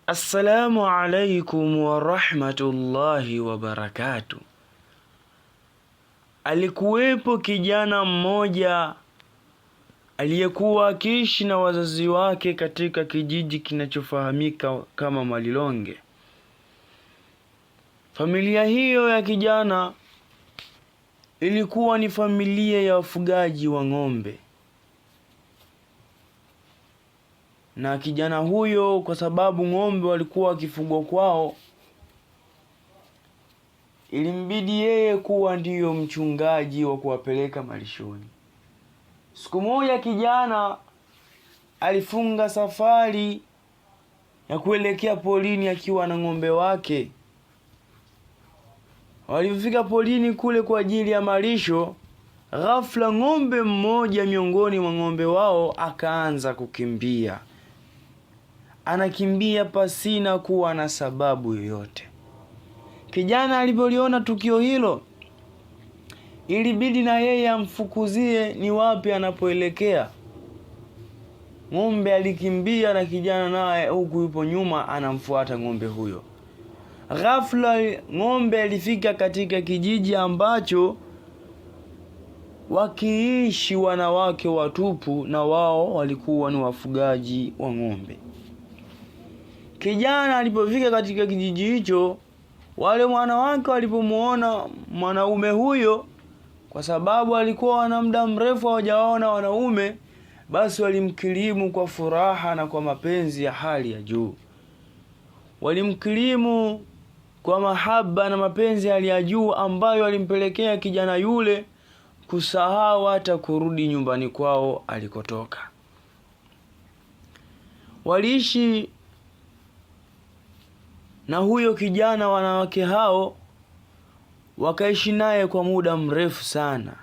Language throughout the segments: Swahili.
Assalamu alaikum wa rahmatullahi wa barakatuh. Alikuwepo kijana mmoja aliyekuwa akiishi na wazazi wake katika kijiji kinachofahamika kama Malilonge. Familia hiyo ya kijana ilikuwa ni familia ya wafugaji wa ng'ombe. Na kijana huyo, kwa sababu ng'ombe walikuwa wakifugwa kwao, ilimbidi yeye kuwa ndiyo mchungaji wa kuwapeleka malishoni. Siku moja kijana alifunga safari ya kuelekea polini akiwa na ng'ombe wake. Walifika polini kule kwa ajili ya malisho, ghafla ng'ombe mmoja miongoni mwa ng'ombe wao akaanza kukimbia. Anakimbia pasina kuwa na sababu yoyote. Kijana alipoliona tukio hilo, ilibidi na yeye amfukuzie ni wapi anapoelekea. Ng'ombe alikimbia na kijana naye huku yupo nyuma anamfuata ng'ombe huyo. Ghafla ng'ombe alifika katika kijiji ambacho wakiishi wanawake watupu, na wao walikuwa ni wafugaji wa ng'ombe. Kijana alipofika katika kijiji hicho, wale wanawake walipomuona mwanaume huyo, kwa sababu alikuwa wana muda mrefu hawajaona wanaume, basi walimkirimu kwa furaha na kwa mapenzi ya hali ya juu. Walimkirimu kwa mahaba na mapenzi ya hali ya juu, ambayo walimpelekea kijana yule kusahau hata kurudi nyumbani kwao alikotoka. Waliishi na huyo kijana, wanawake hao wakaishi naye kwa muda mrefu sana.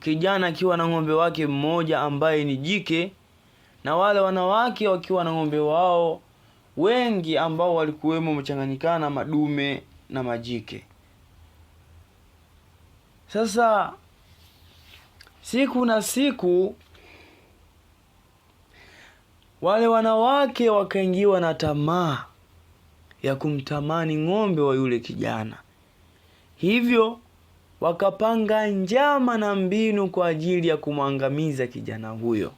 Kijana akiwa na ng'ombe wake mmoja ambaye ni jike, na wale wanawake wakiwa na ng'ombe wao wengi ambao walikuwemo mchanganyikana madume na majike. Sasa siku na siku wale wanawake wakaingiwa na tamaa ya kumtamani ng'ombe wa yule kijana. Hivyo wakapanga njama na mbinu kwa ajili ya kumwangamiza kijana huyo.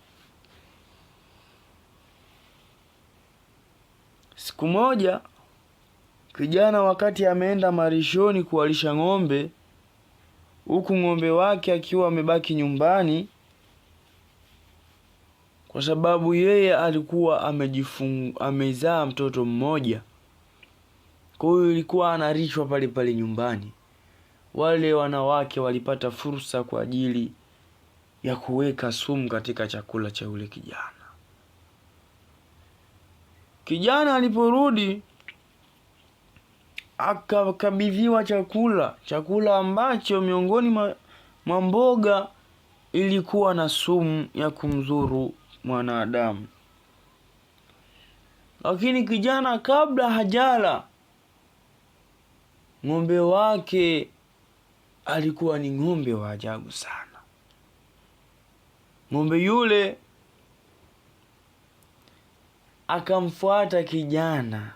Siku moja kijana, wakati ameenda marishoni kuwalisha ng'ombe, huku ng'ombe wake akiwa amebaki nyumbani, kwa sababu yeye alikuwa amezaa mtoto mmoja, kwa hiyo ilikuwa analishwa pale pale nyumbani. Wale wanawake walipata fursa kwa ajili ya kuweka sumu katika chakula cha yule kijana. Kijana aliporudi akakabidhiwa chakula ambacho miongoni mwa mboga ilikuwa na sumu ya kumdhuru mwanadamu. Lakini kijana kabla hajala, ng'ombe wake alikuwa ni ng'ombe wa ajabu sana. Ng'ombe yule akamfuata kijana.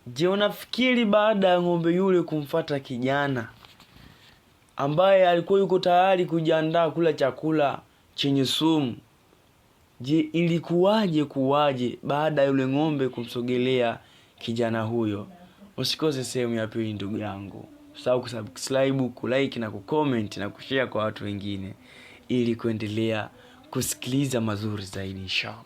Je, unafikiri baada ya ng'ombe yule kumfuata kijana ambaye alikuwa yuko tayari kujiandaa kula chakula chenye sumu, je, kuwaje baada ya yule ng'ombe kumsogelea kijana huyo? Usikose sehemu ya pili ndugu yangu. Usisahau kusubscribe, kulike na kucomment na kushare kwa watu wengine, ili kuendelea kusikiliza mazuri zaidi inshallah.